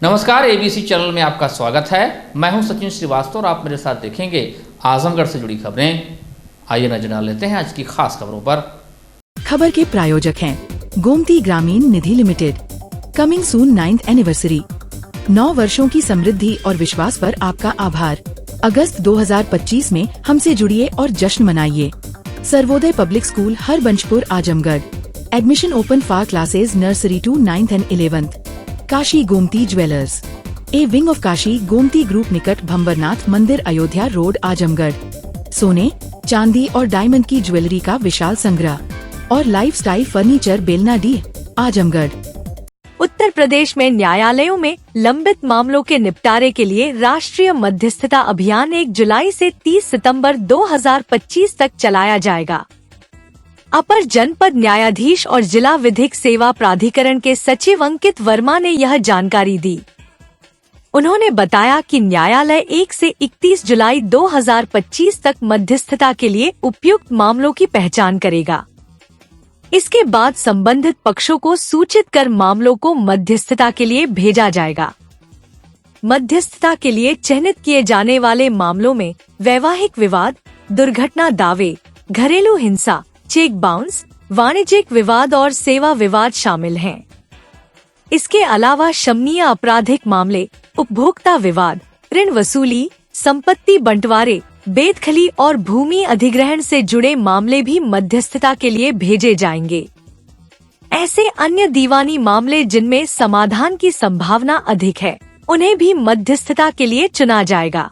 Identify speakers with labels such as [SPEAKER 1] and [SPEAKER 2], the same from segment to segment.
[SPEAKER 1] नमस्कार, ABC channel में आपका स्वागत है। मैं हूं सचिन श्रीवास्तव और आप मेरे साथ देखेंगे आजमगढ़ से जुड़ी खबरें। आइए नजर डाल लेते हैं आज की खास खबरों पर।
[SPEAKER 2] खबर के प्रायोजक हैं Gomti Gramin Nidhi limited. Coming soon 9th anniversary. 9 वर्षों की समृद्धि और विश्वास पर आपका आभार। अगस्त 2025 में हमसे जुड़िए और जश्न मनाइए। Sarvodaya public school Harbanshpur Azamgarh. Admission open for classes nursery to 9th and 11th। Kashi Gomti jewellers, a wing of Kashi Gomti group निकट भंबरनाथ मंदिर अयोध्या रोड आजमगढ़। सोने, चांदी और डायमंड की ज्वेलरी का विशाल संग्रह और लाइफस्टाइल फर्नीचर बेलना डी आजमगढ़।
[SPEAKER 3] उत्तर प्रदेश में न्यायालयों में लंबित मामलों के निपटारे के लिए राष्ट्रीय मध्यस्थता अभियान 1 जुलाई से 30 सितंबर 2025 तक चलाया जाएगा। अपर जनपद न्यायाधीश और जिला विधिक सेवा प्राधिकरण के सचिव अंकित वर्मा ने यह जानकारी दी। उन्होंने बताया कि न्यायालय 1 से 31 जुलाई 2025 तक मध्यस्थता के लिए उपयुक्त मामलों की पहचान करेगा। इसके बाद संबंधित पक्षों को सूचित कर मामलों को मध्यस्थता के लिए भेजा जाएगा। मध्यस्थता के लिए चयनित किए जाने वाले मामलों में वैवाहिक विवाद, दुर्घटना दावे, घरेलू हिंसा, चेक बाउंस, वाणिज्यिक विवाद और सेवा विवाद शामिल हैं। इसके अलावा शमनीय आपराधिक मामले, उपभोक्ता विवाद, ऋण वसूली, संपत्ति बंटवारे, बेदखली और भूमि अधिग्रहण से जुड़े मामले भी मध्यस्थता के लिए भेजे जाएंगे। ऐसे अन्य दीवानी मामले जिनमें समाधान की संभावना अधिक है, उन्हें भी मध्यस्थता के लिए चुना जाएगा।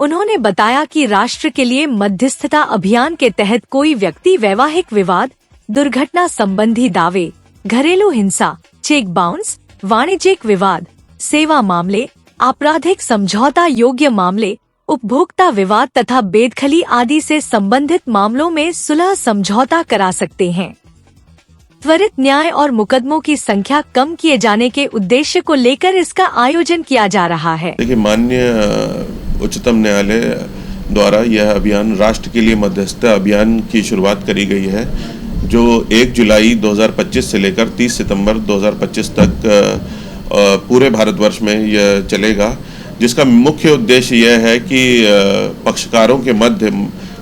[SPEAKER 3] उन्होंने बताया कि राष्ट्र के लिए मध्यस्थता अभियान के तहत कोई व्यक्ति वैवाहिक विवाद, दुर्घटना संबंधी दावे, घरेलू हिंसा, चेक बाउंस, वाणिज्यिक विवाद, सेवा मामले, आपराधिक समझौता योग्य मामले, उपभोक्ता विवाद तथा बेदखली आदि से संबंधित मामलों में सुलह समझौता करा सकते हैं। त्वरित न्याय और मुकदमों की संख्या कम किए जाने के उद्देश्य को लेकर इसका आयोजन किया जा रहा है।
[SPEAKER 4] देखिए, माननीय उच्चतम न्यायालय द्वारा यह अभियान राष्ट्र के लिए मध्यस्थता अभियान की शुरुआत करी गई है, जो 1 जुलाई 2025 से लेकर 30 सितंबर 2025 तक पूरे भारतवर्ष में यह चलेगा, जिसका मुख्य उद्देश्य यह है कि पक्षकारों के मध्य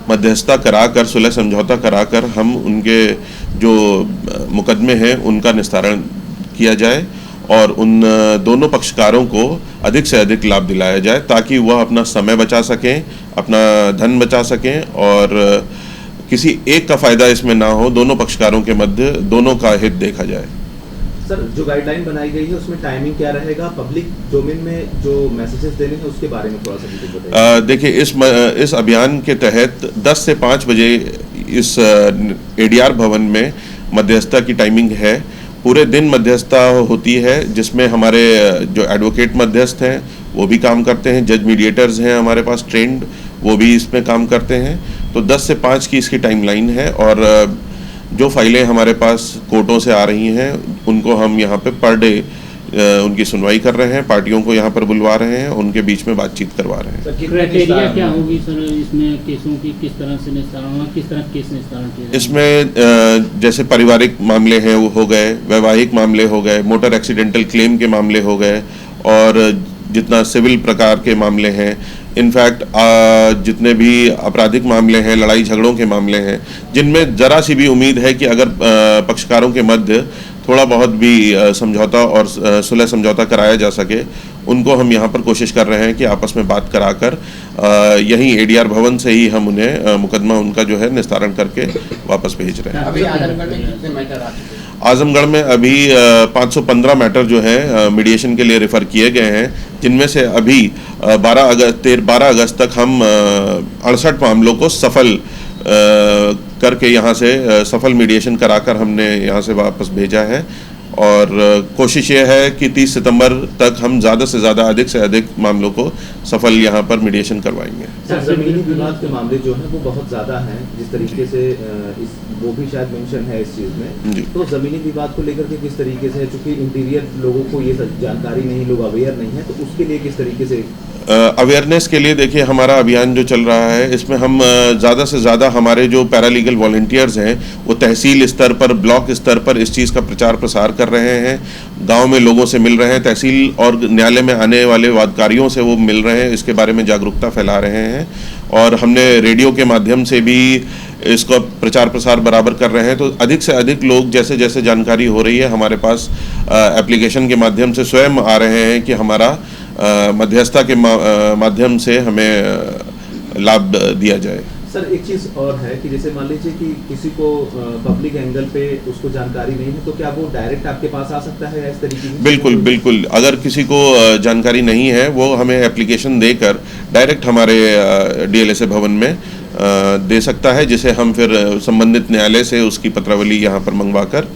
[SPEAKER 4] मध्यस्थता कराकर, सुलह समझौता कराकर हम उनके जो मुकदमे हैं उनका निस्तारण किया जाए और उन दोनों पक्षकारों को अधिक से अधिक लाभ दिलाया जाए, ताकि वह अपना समय बचा सकें, अपना धन बचा सकें और किसी एक का फायदा इसमें ना हो, दोनों पक्षकारों के मध्य दोनों का हित देखा जाए।
[SPEAKER 5] सर, जो गाइडलाइन बनाई गई है उसमें टाइमिंग क्या रहेगा? पब्लिक डोमेन में जो मैसेजेस देने हैं उसके बारे में थोड़ा सा बताइए।
[SPEAKER 4] देखिए, इस अभियान के तहत 10 से 5 बजे इस एडीआर भवन में मध्यस्थता की टाइमिंग है। पूरे दिन मध्यस्थता होती है, जिसमें हमारे जो एडवोकेट मध्यस्थ हैं वो भी काम करते हैं, जज मीडिएटर्स हैं हमारे पास ट्रेंड, वो भी इसमें काम करते हैं। तो 10 से 5 की इसकी टाइमलाइन है और जो फाइलें हमारे पास कोर्टों से आ रही हैं उनको हम यहाँ पे पर डे उनकी सुनवाई कर रहे हैं, पार्टियों को यहाँ पर बुलवा रहे हैं, उनके बीच में बातचीत करवा रहे हैं।
[SPEAKER 6] क्राइटेरिया क्या होगी सर इसमें? केसों की किस तरह से निस्तारण होगा, किस तरह केस निस्तारण किया?
[SPEAKER 4] इसमें जैसे पारिवारिक मामले हैं वो हो गए, वैवाहिक मामले हो गए, मोटर एक्सीडेंटल क्लेम के मामले हो गए और जितना सिविल प्रकार के मामले हैं, इनफैक्ट जितने भी आपराधिक मामले हैं, लड़ाई झगड़ों के मामले हैं, जिनमें जरा सी भी उम्मीद है कि अगर पक्षकारों के मध्य थोड़ा बहुत भी समझौता और सुलह समझौता कराया जा सके, उनको हम यहाँ पर कोशिश कर रहे हैं कि आपस में बात कराकर यहीं एडीआर भवन से ही हम उन्हें मुकदमा उनका जो है निस्तारण करके वापस भेज रहे हैं।
[SPEAKER 6] अभी आजमगढ़ में कितने मैटर आ चुके हैं?
[SPEAKER 4] आजमगढ़ में अभी 515 मैटर जो है मीडिएशन के लिए रेफर किए गए हैं, जिनमें से अभी 12 अगस्त तक हम 68 मामलों को सफल करके यहाँ से सफल मीडिएशन कराकर हमने यहाँ से वापस भेजा है और कोशिश ये है कि 30 सितंबर तक हम ज़्यादा से ज़्यादा अधिक से अधिक मामलों को सफल यहाँ पर मीडिएशन करवाएंगे।
[SPEAKER 5] सर, जमीनी विवाद के मामले जो हैं वो बहुत ज़्यादा हैं, जिस तरीके से वो भी शायद मेंशन है इस चीज़ में। तो जमीनी विवाद को लेकर के किस तरीके से, चूंकि इंटीरियर लोगों को ये जानकारी नहीं, लोग अवेयर नहीं है, तो उसके लिए किस तरीके से
[SPEAKER 4] अवेयरनेस के लिए देखिए हमारा अभियान जो चल रहा है इसमें हम ज़्यादा से ज़्यादा हमारे जो पैरालीगल वॉलंटियर्स हैं वो तहसील स्तर पर, ब्लॉक स्तर पर इस चीज़ का प्रचार प्रसार कर रहे हैं, गांव में लोगों से मिल रहे हैं, तहसील और न्यायालय में आने वाले वादकारियों से वो मिल रहे हैं, इसके बारे में जागरूकता फैला रहे हैं। और हमने रेडियो के माध्यम से भी इसको प्रचार प्रसार बराबर कर रहे हैं। तो अधिक से अधिक लोग जैसे जैसे जानकारी हो रही है हमारे पास एप्लीकेशन के माध्यम से स्वयं आ रहे हैं कि हमारा मध्यस्थता के माध्यम से हमें लाभ दिया जाए।
[SPEAKER 5] सर एक चीज़ और है कि जैसे मान लीजिए कि किसी को पब्लिक एंगल पे उसको जानकारी नहीं है तो क्या वो डायरेक्ट आपके पास आ सकता है इस तरीके की?
[SPEAKER 4] बिल्कुल बिल्कुल, अगर किसी को जानकारी नहीं है वो हमें एप्लीकेशन देकर डायरेक्ट हमारे डीएलएसए भवन में दे सकता है, जिसे हम फिर संबंधित न्यायालय से उसकी पत्रावली यहाँ पर मंगवाकर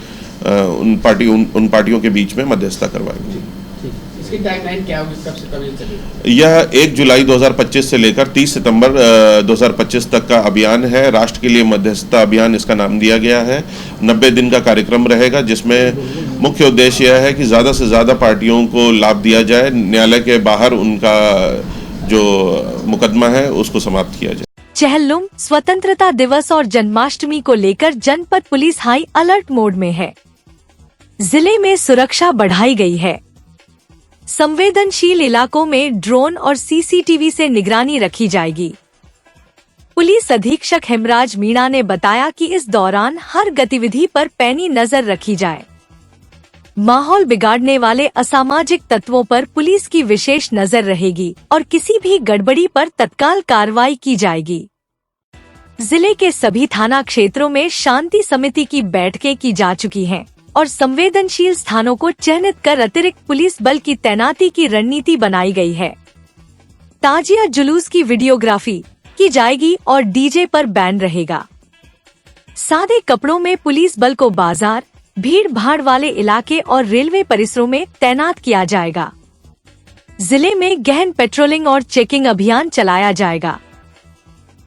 [SPEAKER 4] उन पार्टियों के बीच में मध्यस्थता करवाएंगे।
[SPEAKER 7] इसकी टाइमलाइन क्या होगी, कब से कब ये चलेगा?
[SPEAKER 4] यह 1 जुलाई 2025 से लेकर 30 सितंबर 2025 तक का अभियान है। राष्ट्र के लिए मध्यस्थता अभियान इसका नाम दिया गया है। 90 दिन का कार्यक्रम रहेगा, जिसमें मुख्य उद्देश्य यह है कि ज़्यादा से ज़्यादा पार्टियों को लाभ दिया जाए, न्यायालय के बाहर उनका जो मुकदमा है उसको समाप्त किया जाए।
[SPEAKER 3] चेहल्लुम स्वतंत्रता दिवस और जन्माष्टमी को लेकर जनपद पुलिस हाई अलर्ट मोड में है। जिले में सुरक्षा बढ़ाई गई है। संवेदनशील इलाकों में ड्रोन और सीसीटीवी से निगरानी रखी जाएगी। पुलिस अधीक्षक हेमराज मीणा ने बताया कि इस दौरान हर गतिविधि पर पैनी नजर रखी जाए। माहौल बिगाड़ने वाले असामाजिक तत्वों पर पुलिस की विशेष नजर रहेगी और किसी भी गड़बड़ी पर तत्काल कार्रवाई की जाएगी। जिले के सभी थाना क्षेत्रों में शांति समिति की बैठकें की जा चुकी हैं और संवेदनशील स्थानों को चिन्हित कर अतिरिक्त पुलिस बल की तैनाती की रणनीति बनाई गई है। ताजिया जुलूस की वीडियोग्राफी की जाएगी और डीजे पर बैन रहेगा। सादे कपड़ों में पुलिस बल को बाजार, भीड़ भाड़ वाले इलाके और रेलवे परिसरों में तैनात किया जाएगा। जिले में गहन पेट्रोलिंग और चेकिंग अभियान चलाया जाएगा।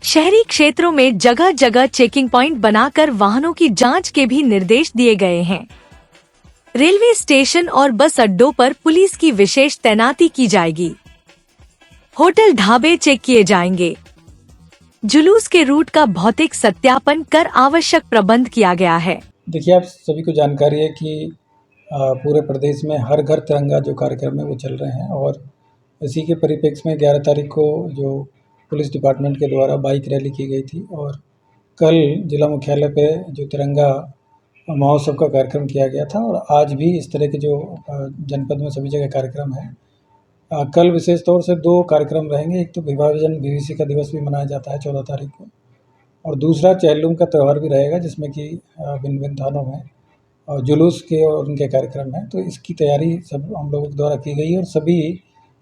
[SPEAKER 3] शहरी क्षेत्रों में जगह जगह चेकिंग पॉइंट बनाकर वाहनों की जांच के भी निर्देश दिए गए हैं। रेलवे स्टेशन और बस अड्डों पर पुलिस की विशेष तैनाती की जाएगी। होटल ढाबे चेक किए जाएंगे। जुलूस के रूट का भौतिक सत्यापन कर आवश्यक प्रबंध किया गया है।
[SPEAKER 8] देखिए, आप सभी को जानकारी है कि पूरे प्रदेश में हर घर तिरंगा जो कार्यक्रम है वो चल रहे हैं और इसी के परिप्रेक्ष्य में 11 तारीख को जो पुलिस डिपार्टमेंट के द्वारा बाइक रैली की गई थी और कल जिला मुख्यालय पे जो तिरंगा महोत्सव का कार्यक्रम किया गया था और आज भी इस तरह के जो जनपद में सभी जगह कार्यक्रम है। कल विशेष तौर से 2 कार्यक्रम रहेंगे। एक तो विभाजन बीवीसी का दिवस भी मनाया जाता है 14 तारीख को और दूसरा चेहल्लुम का त्यौहार भी रहेगा, जिसमें कि भिन्न भिन्न थानों में जुलूस के और उनके कार्यक्रम हैं। तो इसकी तैयारी सब हम लोगों के द्वारा की गई है और सभी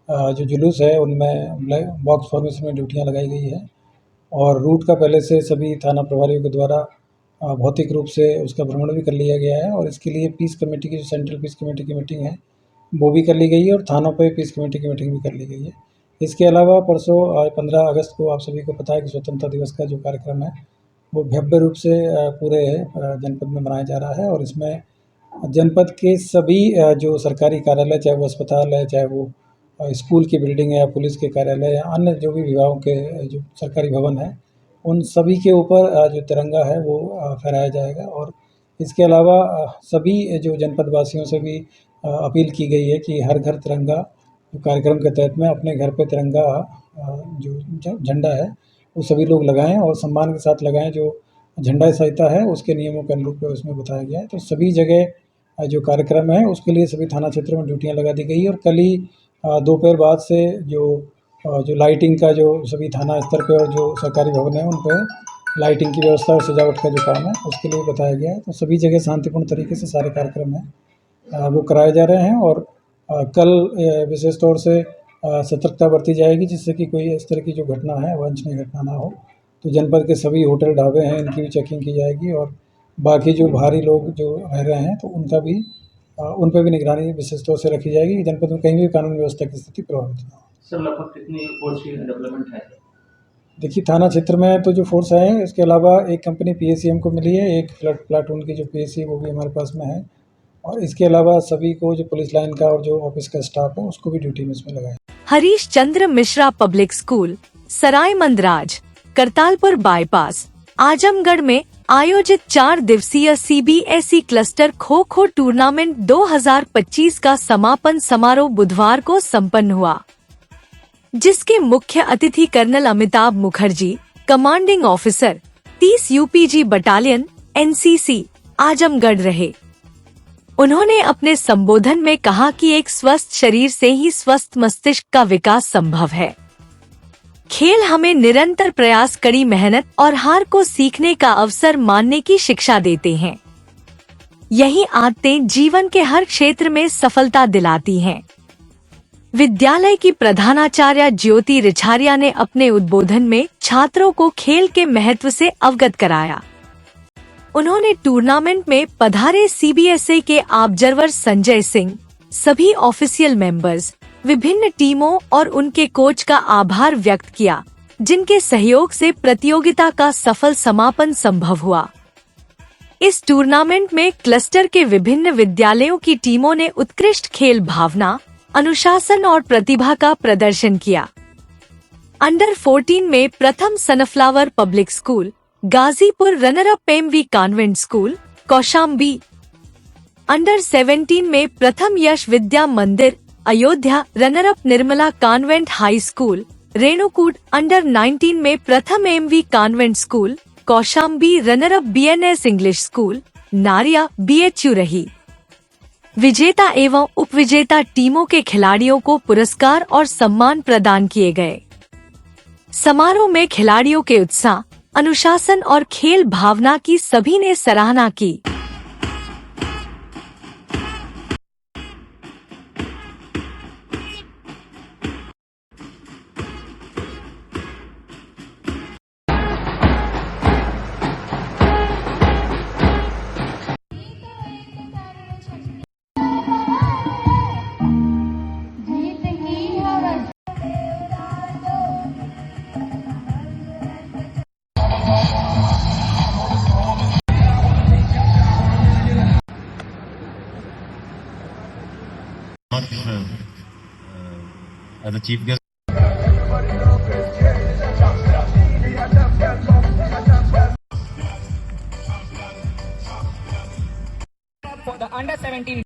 [SPEAKER 8] जो जुलूस है उनमें बॉक्स फॉर्मेशन में ड्यूटियां लगाई गई है और रूट का पहले से सभी थाना प्रभारियों के द्वारा भौतिक रूप से उसका भ्रमण भी कर लिया गया है और इसके लिए पीस कमेटी की जो सेंट्रल पीस कमेटी की मीटिंग है वो भी कर ली गई है और थानों पे पीस कमेटी की मीटिंग भी कर ली गई है। इसके अलावा परसों 15 अगस्त को आप सभी को पता है कि स्वतंत्रता दिवस का जो कार्यक्रम है वो भव्य रूप से पूरे जनपद में मनाया जा रहा है और इसमें जनपद के सभी जो सरकारी कार्यालय, चाहे वो अस्पताल है, चाहे वो स्कूल की बिल्डिंग है या पुलिस के कार्यालय या अन्य जो भी विभागों के जो सरकारी भवन है, उन सभी के ऊपर जो तिरंगा है वो फहराया जाएगा। और इसके अलावा सभी जो जनपद वासियों से भी अपील की गई है कि हर घर तिरंगा कार्यक्रम के तहत में अपने घर पे तिरंगा जो झंडा है वो सभी लोग लगाएं और सम्मान के साथ लगाएं। जो झंडा संहिता है उसके नियमों के अनुरूप उसमें बताया गया है। तो सभी जगह जो कार्यक्रम है उसके लिए सभी थाना क्षेत्रों में ड्यूटियाँ लगा दी गई और कल ही दोपहर बाद से जो लाइटिंग का जो सभी थाना स्तर पे और जो सरकारी भवन है उन पर लाइटिंग की व्यवस्था और सजावट का जो काम है उसके लिए बताया गया है। तो सभी जगह शांतिपूर्ण तरीके से सारे कार्यक्रम हैं वो कराए जा रहे हैं और कल विशेष तौर से सतर्कता बरती जाएगी जिससे कि कोई इस तरह की जो घटना है वांछनीय घटना ना हो। तो जनपद के सभी होटल ढाबे हैं इनकी भी चेकिंग की जाएगी और बाकी जो बाहरी लोग जो रह रहे हैं तो उनका भी उन पर भी निगरानी विशेष तौर से रखी जाएगी कि जनपद में कहीं भी कानून व्यवस्था की स्थिति प्रभावित न हो।
[SPEAKER 7] सर लगभग कितनी फोर्स की डेवलपमेंट है?
[SPEAKER 8] देखिए, थाना क्षेत्र में तो जो फोर्स है इसके अलावा एक कंपनी PACM को मिली है, एक प्लाटून की जो PAC वो भी हमारे पास में है और इसके अलावा सभी को जो पुलिस लाइन का और जो ऑफिस का स्टाफ है उसको भी ड्यूटी में इसमें लगाया।
[SPEAKER 3] हरीश चंद्र मिश्रा पब्लिक स्कूल, सराय मंदराज, करतालपुर बाईपास, आजमगढ़ में आयोजित 4 दिवसीय CBSE cluster kho kho tournament 2025 का समापन समारोह बुधवार को संपन्न हुआ, जिसके मुख्य अतिथि colonel Amitabh Mukherjee, commanding officer 30 UPG battalion NCC Azamgarh रहे। उन्होंने अपने संबोधन में कहा कि एक स्वस्थ शरीर से ही स्वस्थ मस्तिष्क का विकास संभव है। खेल हमें निरंतर प्रयास, कड़ी मेहनत और हार को सीखने का अवसर मानने की शिक्षा देते हैं। यही आदतें जीवन के हर क्षेत्र में सफलता दिलाती हैं। विद्यालय की प्रधानाचार्य ज्योति रिछारिया ने अपने उद्बोधन में छात्रों को खेल के महत्व से अवगत कराया। उन्होंने टूर्नामेंट में पधारे CBSE के ऑब्जर्वर संजय सिंह, सभी ऑफिशियल मेंबर्स, विभिन्न टीमों और उनके कोच का आभार व्यक्त किया, जिनके सहयोग से प्रतियोगिता का सफल समापन संभव हुआ। इस टूर्नामेंट में क्लस्टर के विभिन्न विद्यालयों की टीमों ने उत्कृष्ट खेल भावना, अनुशासन और प्रतिभा का प्रदर्शन किया। अंडर 14 में प्रथम sunflower public school, Ghazipur runner up MV convent school, Kaushambi. Under 17 में प्रथम यश विद्या मंदिर, Ayodhya runner up Nirmala convent high school, Renukoot. Under 19 में प्रथम MV convent school, Kaushambi runner up BNS English school, नारिया BHU रही। विजेता एवं उपविजेता टीमों के खिलाड़ियों को पुरस्कार और सम्मान प्रदान किए गए। समारोह में खिलाड़ियों के उत्साह, अनुशासन और खेल भावना की सभी ने सराहना की।
[SPEAKER 9] as a chief guest.
[SPEAKER 10] For the under 17.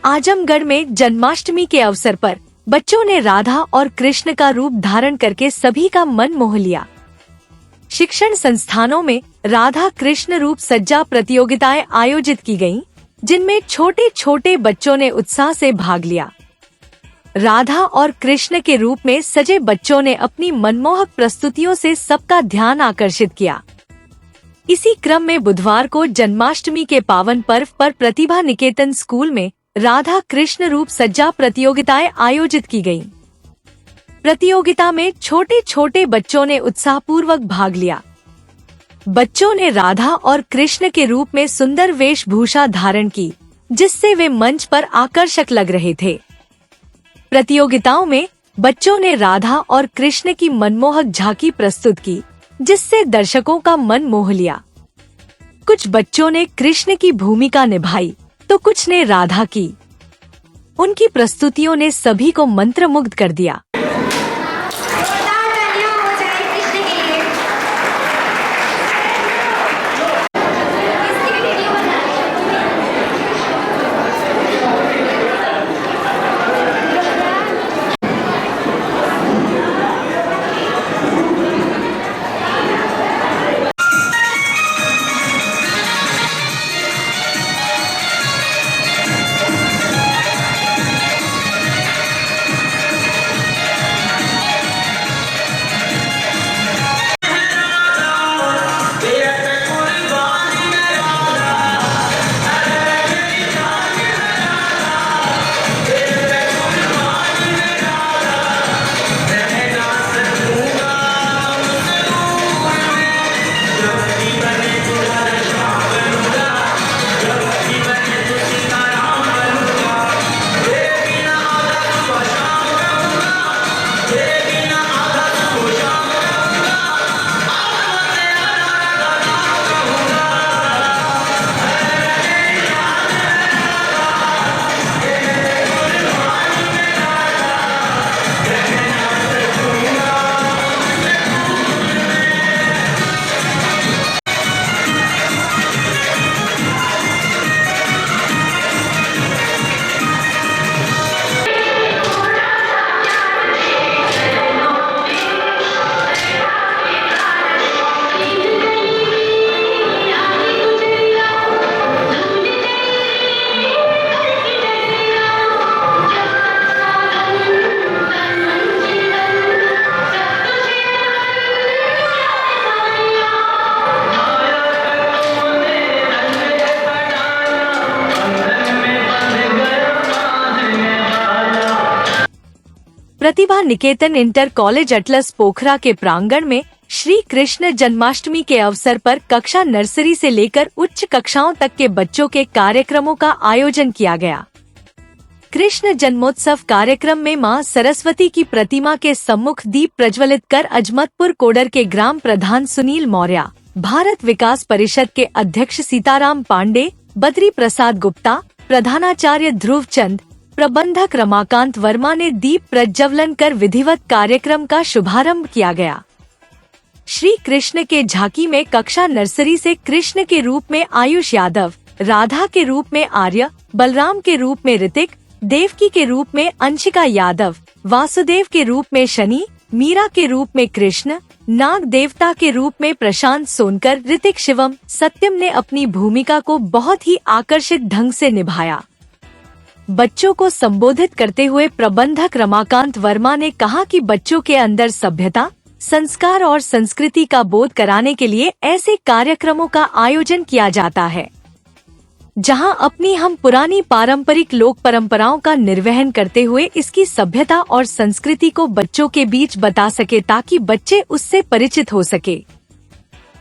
[SPEAKER 3] Azamgarh में जन्माष्टमी के अवसर पर बच्चों ने राधा और कृष्ण का रूप धारण करके सभी का मन मोह लिया। शिक्षण संस्थानों में राधा कृष्ण रूप सज्जा प्रतियोगिताएं आयोजित की गईं, जिनमें छोटे छोटे बच्चों ने उत्साह से भाग लिया। राधा और कृष्ण के रूप में सजे बच्चों ने अपनी मनमोहक प्रस्तुतियों से सबका ध्यान आकर्षित किया। इसी क्रम में बुधवार को जन्माष्टमी के पावन पर्व पर प्रतिभा निकेतन स्कूल में राधा कृष्ण रूप सज्जा प्रतियोगिताएं आयोजित की गईं। प्रतियोगिता में छोटे छोटे बच्चों ने उत्साहपूर्वक भाग लिया। बच्चों ने राधा और कृष्ण के रूप में सुंदर वेशभूषा धारण की, जिससे वे मंच पर आकर्षक लग रहे थे। प्रतियोगिताओं में बच्चों ने राधा और कृष्ण की मनमोहक झांकी प्रस्तुत की, जिससे दर्शकों का मन मोह लिया। कुछ बच्चों ने कृष्ण की भूमिका निभाई तो कुछ ने राधा की। उनकी प्रस्तुतियों ने सभी को मंत्रमुग्ध कर दिया। Pratibha Niketan inter college atlas पोखरा के प्रांगण में श्री कृष्ण जन्माष्टमी के अवसर पर कक्षा नर्सरी से लेकर उच्च कक्षाओं तक के बच्चों के कार्यक्रमों का आयोजन किया गया। कृष्ण जन्मोत्सव कार्यक्रम में मां सरस्वती की प्रतिमा के सम्मुख दीप प्रज्वलित कर अजमतपुर कोडर के ग्राम प्रधान सुनील मौर्य, भारत विकास परिषद के अध्यक्ष सीताराम पांडे, बद्री प्रसाद गुप्ता, प्रधानाचार्य ध्रुव चंद, प्रबंधक रमाकांत वर्मा ने दीप प्रज्वलन कर विधिवत कार्यक्रम का शुभारंभ किया गया। श्री कृष्ण के झांकी में कक्षा नर्सरी से कृष्ण के रूप में आयुष यादव, राधा के रूप में आर्य, बलराम के रूप में ऋतिक, देवकी के रूप में अंशिका यादव, वासुदेव के रूप में शनि, मीरा के रूप में कृष्ण, नाग देवता के रूप में प्रशांत सोनकर, ऋतिक शिवम, सत्यम ने अपनी भूमिका को बहुत ही आकर्षित ढंग से निभाया। बच्चों को संबोधित करते हुए प्रबंधक रमाकांत वर्मा ने कहा कि बच्चों के अंदर सभ्यता, संस्कार और संस्कृति का बोध कराने के लिए ऐसे कार्यक्रमों का आयोजन किया जाता है, जहां अपनी हम पुरानी पारंपरिक लोक परंपराओं का निर्वहन करते हुए इसकी सभ्यता और संस्कृति को बच्चों के बीच बता सके ताकि बच्चे उससे परिचित हो सके।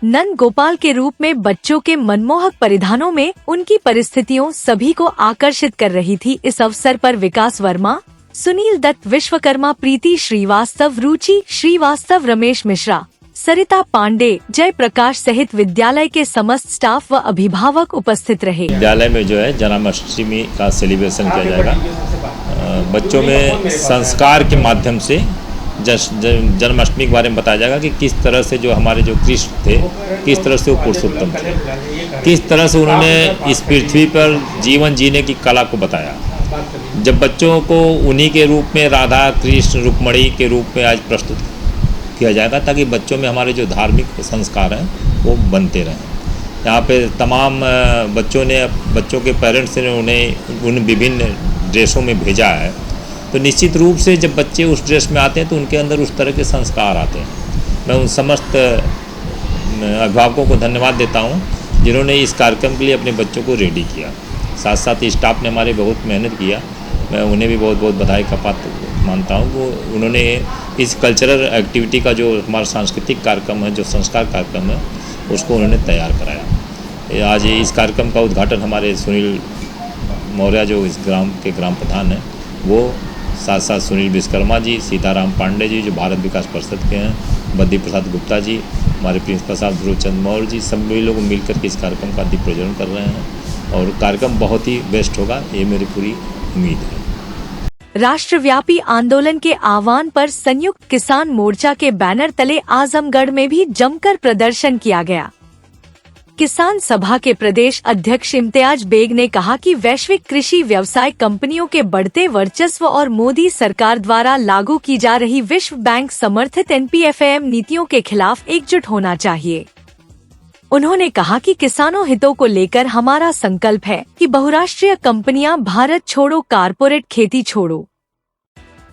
[SPEAKER 3] नंद गोपाल के रूप में बच्चों के मनमोहक परिधानों में उनकी परिस्थितियों सभी को आकर्षित कर रही थी। इस अवसर पर विकास वर्मा, सुनील दत्त, विश्वकर्मा, प्रीति श्रीवास्तव, रुचि श्रीवास्तव, रमेश मिश्रा, सरिता पांडे, जय प्रकाश सहित विद्यालय के समस्त स्टाफ व अभिभावक उपस्थित रहे।
[SPEAKER 9] विद्यालय में जो है जन्माष्टमी का सेलिब्रेशन किया जाएगा। बच्चों में संस्कार के माध्यम से जन्माष्टमी के बारे में बताया जाएगा कि किस तरह से जो हमारे जो कृष्ण थे, किस तरह से वो पुरुषोत्तम थे, किस तरह से उन्होंने इस पृथ्वी पर जीवन जीने की कला को बताया। जब बच्चों को उन्हीं के रूप में राधा, कृष्ण, रुक्मणी के रूप में आज प्रस्तुत किया जाएगा ताकि बच्चों में हमारे जो धार्मिक संस्कार हैं वो बनते रहें। यहाँ पे तमाम बच्चों के पेरेंट्स ने उन्हें उन विभिन्न ड्रेसों में भेजा है, तो निश्चित रूप से जब बच्चे उस ड्रेस में आते हैं तो उनके अंदर उस तरह के संस्कार आते हैं। मैं उन समस्त अभिभावकों को धन्यवाद देता हूँ जिन्होंने इस कार्यक्रम के लिए अपने बच्चों को रेडी किया। साथ साथ स्टाफ ने हमारे बहुत मेहनत किया, मैं उन्हें भी बहुत बहुत बधाई का पात्र मानता हूँ। वो उन्होंने इस कल्चरल एक्टिविटी का जो हमारा सांस्कृतिक कार्यक्रम है, जो संस्कार कार्यक्रम है, उसको उन्होंने तैयार कराया। आज इस कार्यक्रम का उद्घाटन हमारे सुनील मौर्य जो इस ग्राम के ग्राम प्रधान हैं, वो साथ साथ सुनील विश्वकर्मा जी, सीताराम पांडे जी जो भारत विकास परिषद के हैं, बद्री प्रसाद गुप्ता जी, हमारे प्रिंसिपल साहब ध्रुव चंद मौर्य जी, सभी लोग मिलकर के इस कार्यक्रम का दीप प्रज्वलन कर रहे हैं और कार्यक्रम बहुत ही बेस्ट होगा, ये मेरी पूरी उम्मीद है।
[SPEAKER 3] राष्ट्रव्यापी आंदोलन के आह्वान पर संयुक्त किसान मोर्चा के बैनर तले आजमगढ़ में भी जमकर प्रदर्शन किया गया। किसान सभा के प्रदेश अध्यक्ष इम्तियाज बेग ने कहा कि वैश्विक कृषि व्यवसाय कंपनियों के बढ़ते वर्चस्व और मोदी सरकार द्वारा लागू की जा रही विश्व बैंक समर्थित NPFAM नीतियों के खिलाफ एकजुट होना चाहिए। उन्होंने कहा कि किसानों हितों को लेकर हमारा संकल्प है कि बहुराष्ट्रीय कंपनियां भारत छोड़ो, कारपोरेट खेती छोड़ो।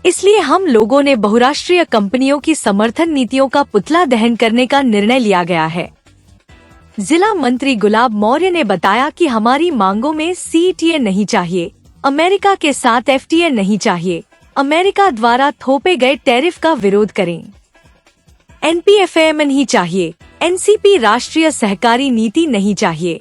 [SPEAKER 3] इसलिए हम लोगों ने बहुराष्ट्रीय कंपनियों की समर्थन नीतियों का पुतला दहन करने का निर्णय लिया गया है। जिला मंत्री गुलाब मौर्य ने बताया कि हमारी मांगों में CETA नहीं चाहिए, अमेरिका के साथ FTA नहीं चाहिए, अमेरिका द्वारा थोपे गए टैरिफ का विरोध करें, NPFAM नहीं चाहिए, NCP राष्ट्रीय सहकारी नीति नहीं चाहिए,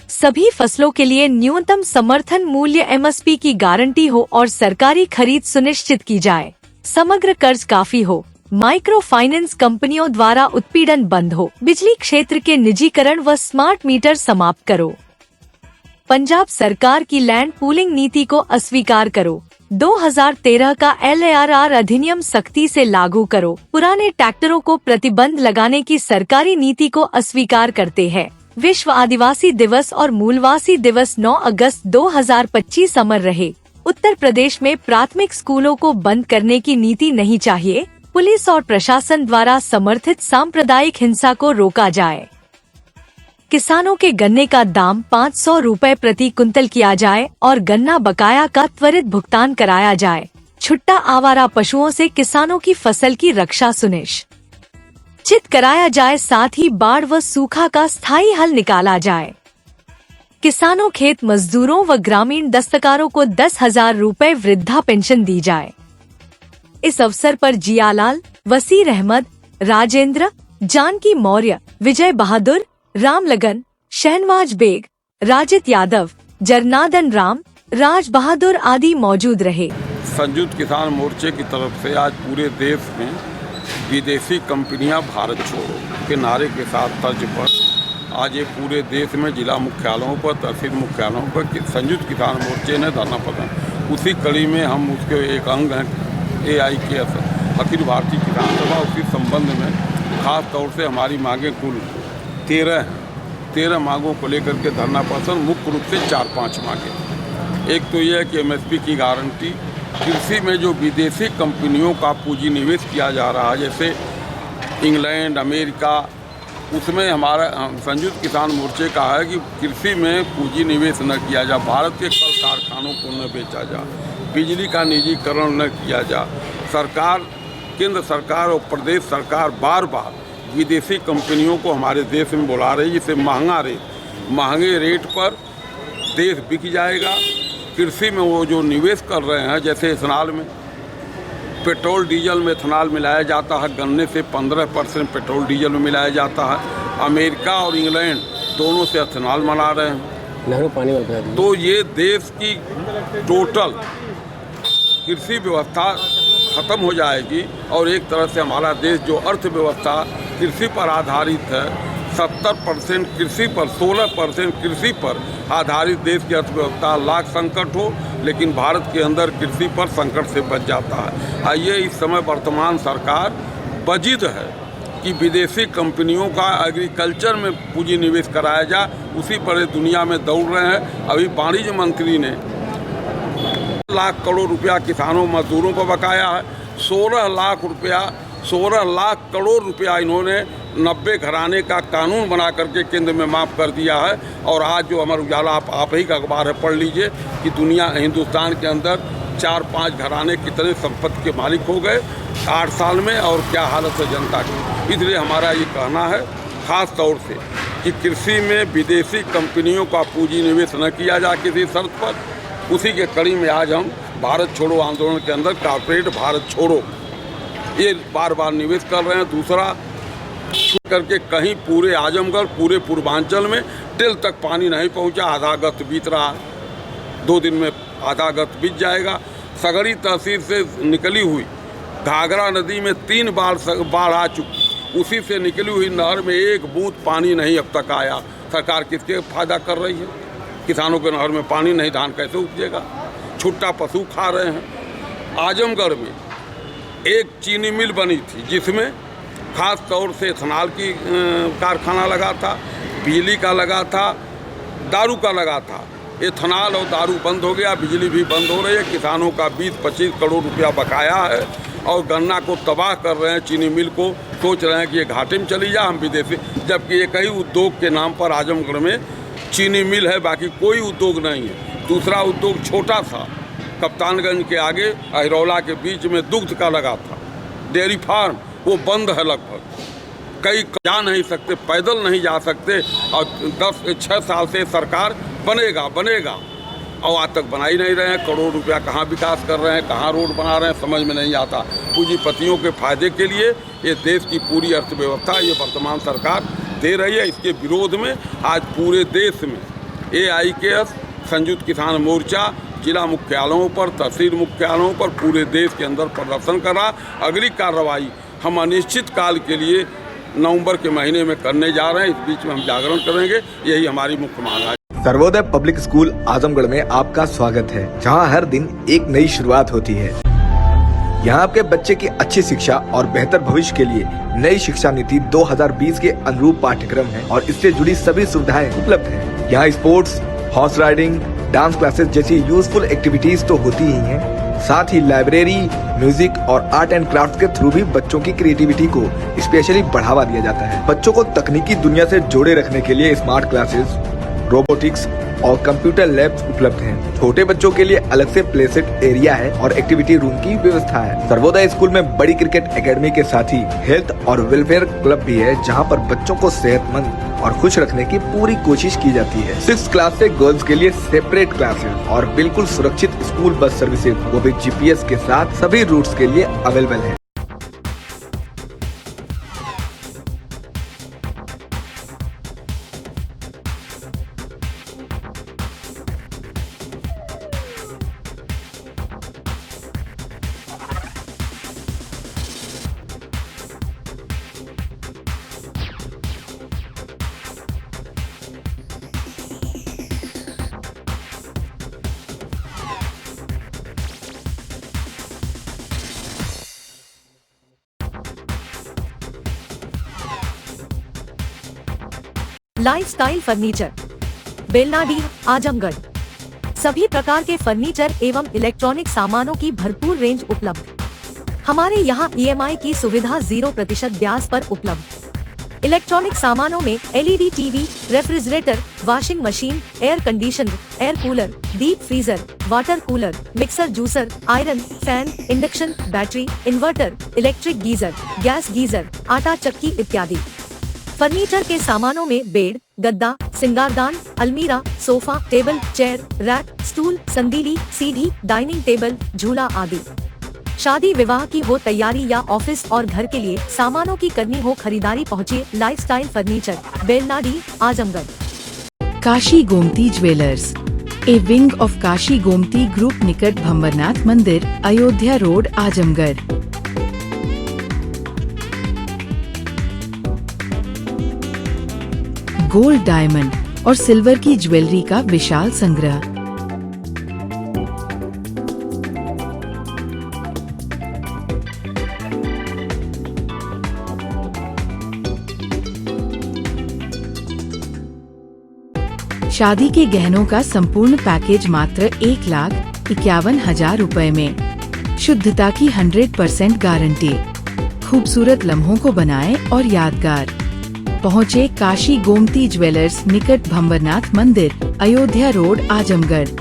[SPEAKER 3] सभी फसलों के लिए न्यूनतम समर्थन मूल्य MSP की गारंटी हो और सरकारी खरीद सुनिश्चित की जाए, समग्र कर्ज काफी हो, माइक्रो फाइनेंस कंपनियों द्वारा उत्पीड़न बंद हो, बिजली क्षेत्र के निजीकरण व स्मार्ट मीटर समाप्त करो, पंजाब सरकार की लैंड पूलिंग नीति को अस्वीकार करो, 2013 का LARR अधिनियम सख्ती से लागू करो, पुराने ट्रैक्टरों को प्रतिबंध लगाने की सरकारी नीति को अस्वीकार करते हैं। विश्व आदिवासी दिवस और मूलवासी दिवस 9 अगस्त 2025 अमर रहे। उत्तर प्रदेश में प्राथमिक स्कूलों को बंद करने की नीति नहीं चाहिए, पुलिस और प्रशासन द्वारा समर्थित सांप्रदायिक हिंसा को रोका जाए। किसानों के गन्ने का दाम 500 रुपए प्रति कुंतल किया जाए और गन्ना बकाया का त्वरित भुगतान कराया जाए। छुट्टा आवारा पशुओं से किसानों की फसल की रक्षा सुनिश्चित कराया जाए, साथ ही बाढ़ व सूखा का स्थायी हल निकाला जाए। किसानों, खेत मजदूरों व ग्रामीण दस्तकारों को 10,000 रुपए वृद्धा पेंशन दी जाए। इस अवसर पर जियालाल, वसीर अहमद, राजेंद्र, जानकी मौर्य, विजय बहादुर, रामलगन, शहनवाज बेग, राजित यादव, जरनादन राम, राज बहादुर आदि मौजूद रहे।
[SPEAKER 11] संयुक्त किसान मोर्चे की तरफ से आज पूरे देश में विदेशी कंपनियां भारत छोड़ो के नारे के साथ तर्ज पर आज ये पूरे देश में जिला मुख्यालयों पर, तहसील मुख्यालयों पर संयुक्त किसान मोर्चे ने धरना प्रदर्शन, उसी कड़ी में हम उसके एक अंग हैं AIKS अखिल भारतीय किसान सभा, उसी संबंध में खास तौर से हमारी मांगें कुल 13 मांगों को लेकर के धरना प्रदर्शन, मुख्य रूप से 4-5 मांगें। एक तो यह है कि MSP की गारंटी, कृषि में जो विदेशी कंपनियों का पूंजी निवेश किया जा रहा है जैसे इंग्लैंड, अमेरिका, उसमें हमारा संयुक्त किसान मोर्चे का है कि कृषि में पूंजी निवेश न किया जा, भारत के कल कारखानों को न बेचा जा, बिजली का निजीकरण न किया जा। सरकार, केंद्र सरकार और प्रदेश सरकार बार बार विदेशी कंपनियों को हमारे देश में बुला रही है, जिससे महंगे रेट पर देश बिक जाएगा। कृषि में वो जो निवेश कर रहे हैं जैसे इथेनॉल में, पेट्रोल डीजल में इथेनॉल मिलाया जाता है, गन्ने से 15% पेट्रोल डीजल में मिलाया जाता है। अमेरिका और इंग्लैंड दोनों से इथेनॉल बना रहे हैं। तो ये देश की टोटल कृषि व्यवस्था ख़त्म हो जाएगी और एक तरह से हमारा देश जो अर्थव्यवस्था कृषि पर आधारित है, 70% कृषि पर, 16% कृषि पर आधारित देश की अर्थव्यवस्था लाख संकट हो, लेकिन भारत के अंदर कृषि पर संकट से बच जाता है। आइए इस समय वर्तमान सरकार बजिद है कि विदेशी कंपनियों का एग्रीकल्चर में पूंजी निवेश कराया जाए, उसी पर दुनिया में दौड़ रहे हैं। अभी वाणिज्य मंत्री ने लाख करोड़ रुपया किसानों मजदूरों को बकाया है, 16 लाख करोड़ रुपया इन्होंने 90 घराने का कानून बना करके केंद्र में माफ़ कर दिया है। और आज जो अमर उजाला आप ही का अखबार है, पढ़ लीजिए कि हिंदुस्तान के अंदर 4-5 घराने कितने संपत्ति के मालिक हो गए 8 साल में, और क्या हालत है जनता की। इसलिए हमारा ये कहना है खास तौर से कि कृषि में विदेशी कंपनियों का पूंजी निवेश न किया जाए किसी शर्त पर। उसी के कड़ी में आज हम भारत छोड़ो आंदोलन के अंदर कॉर्पोरेट भारत छोड़ो ये बार बार निवेश कर रहे हैं। दूसरा, करके कहीं पूरे आजमगढ़, पूरे पूर्वांचल में टेल तक पानी नहीं पहुंचा, आधा अगस्त बीत रहा, 2 दिन में आधा अगस्त बीत जाएगा। सगड़ी तहसील से निकली हुई घाघरा नदी में 3 बार बाढ़ आ चुकी, उसी से निकली हुई नहर में एक बूंद पानी नहीं अब तक आया। सरकार किसके फायदा कर रही है? किसानों के नहर में पानी नहीं, धान कैसे उपजेगा? छुट्टा पशु खा रहे हैं। आजमगढ़ में एक चीनी मिल बनी थी जिसमें खास तौर से इथेनॉल की कारखाना लगा था, बिजली का लगा था, दारू का लगा था। इथेनॉल और दारू बंद हो गया, बिजली भी बंद हो रही है। किसानों का 20-25 करोड़ रुपया बकाया है और गन्ना को तबाह कर रहे हैं। चीनी मिल को सोच रहे हैं कि ये घाटे में चली जाए, हम विदेशी, जबकि एक ही उद्योग के नाम पर आजमगढ़ में चीनी मिल है, बाकी कोई उद्योग नहीं है। दूसरा उद्योग छोटा सा कप्तानगंज के आगे अहिरौला के बीच में दुग्ध का लगा था, डेयरी फार्म, वो बंद है लगभग। कई जा नहीं सकते, पैदल नहीं जा सकते, और 6 साल से सरकार बनेगा और आज तक बना ही नहीं रहे हैं। करोड़ रुपया कहाँ विकास कर रहे हैं, कहाँ रोड बना रहे हैं, समझ में नहीं आता। पूंजीपतियों के फायदे के लिए ये देश की पूरी अर्थव्यवस्था ये वर्तमान सरकार दे रही है। इसके विरोध में आज पूरे देश में AIKS संयुक्त किसान मोर्चा जिला मुख्यालयों पर, तहसील मुख्यालयों पर, पूरे देश के अंदर प्रदर्शन कर रहा। अगली कार्रवाई हम अनिश्चित काल के लिए नवंबर के महीने में करने जा रहे हैं। इस बीच में हम जागरण करेंगे, यही हमारी मुख्य मांग है।
[SPEAKER 12] सर्वोदय पब्लिक स्कूल आजमगढ़ में आपका स्वागत है, जहां हर दिन एक नई शुरुआत होती है। यहां आपके बच्चे की अच्छी शिक्षा और बेहतर भविष्य के लिए नई शिक्षा नीति 2020 के अनुरूप पाठ्यक्रम है और इससे जुड़ी सभी सुविधाएं उपलब्ध है। यहाँ sports, horse riding, dance classes जैसी यूजफुल एक्टिविटीज तो होती ही हैं, साथ ही लाइब्रेरी, म्यूजिक और आर्ट एंड क्राफ्ट के थ्रू भी बच्चों की क्रिएटिविटी को स्पेशली बढ़ावा दिया जाता है। बच्चों को तकनीकी दुनिया से जोड़े रखने के लिए स्मार्ट क्लासेस, रोबोटिक्स और कंप्यूटर लैब्स उपलब्ध हैं। छोटे बच्चों के लिए अलग से प्ले सेट एरिया है और एक्टिविटी रूम की व्यवस्था है। सर्वोदय स्कूल में बड़ी क्रिकेट एकेडमी के साथ ही हेल्थ और वेलफेयर क्लब भी है, जहां पर बच्चों को सेहतमंद और खुश रखने की पूरी कोशिश की जाती है। 6th क्लास से गर्ल्स के लिए सेपरेट क्लासेस और बिल्कुल सुरक्षित स्कूल बस सर्विसेज, वो भी GPS के साथ सभी रूट्स के लिए अवेलेबल है।
[SPEAKER 3] Lifestyle furniture, Belnadi, Azamgarh. सभी प्रकार के फर्नीचर एवं इलेक्ट्रॉनिक सामानों की भरपूर रेंज उपलब्ध। हमारे यहाँ EMI की सुविधा 0% ब्याज पर उपलब्ध। इलेक्ट्रॉनिक सामानों में LED TV, refrigerator, washing machine, air conditioner, air cooler, deep freezer, water cooler, mixer juicer, iron, fan, induction, battery, inverter, electric geyser, gas geyser, आटा चक्की इत्यादि। फर्नीचर के सामानों में बेड, गद्दा, सिंगारदान, अलमीरा, sofa, table, chair, rack, stool, संदीली, सीढ़ी, डाइनिंग टेबल, झूला आदि। शादी विवाह की हो तैयारी या ऑफिस और घर के लिए सामानों की करनी हो खरीदारी, पहुँचिए lifestyle furniture, Belnadi, Azamgarh.
[SPEAKER 2] Kashi Gomti jewellers, a wing of Kashi Gomti group, निकट भंवरनाथ मंदिर, Ayodhya road, Azamgarh. Gold, diamond और सिल्वर की ज्वेलरी का विशाल संग्रह। शादी के गहनों का संपूर्ण पैकेज मात्र 1,51,000 रुपए में। शुद्धता की 100% गारंटी। खूबसूरत लम्हों को बनाएं और यादगार। पहुँचे काशी गोमती ज्वेलर्स, निकट भंवरनाथ मंदिर, अयोध्या रोड, आजमगढ़।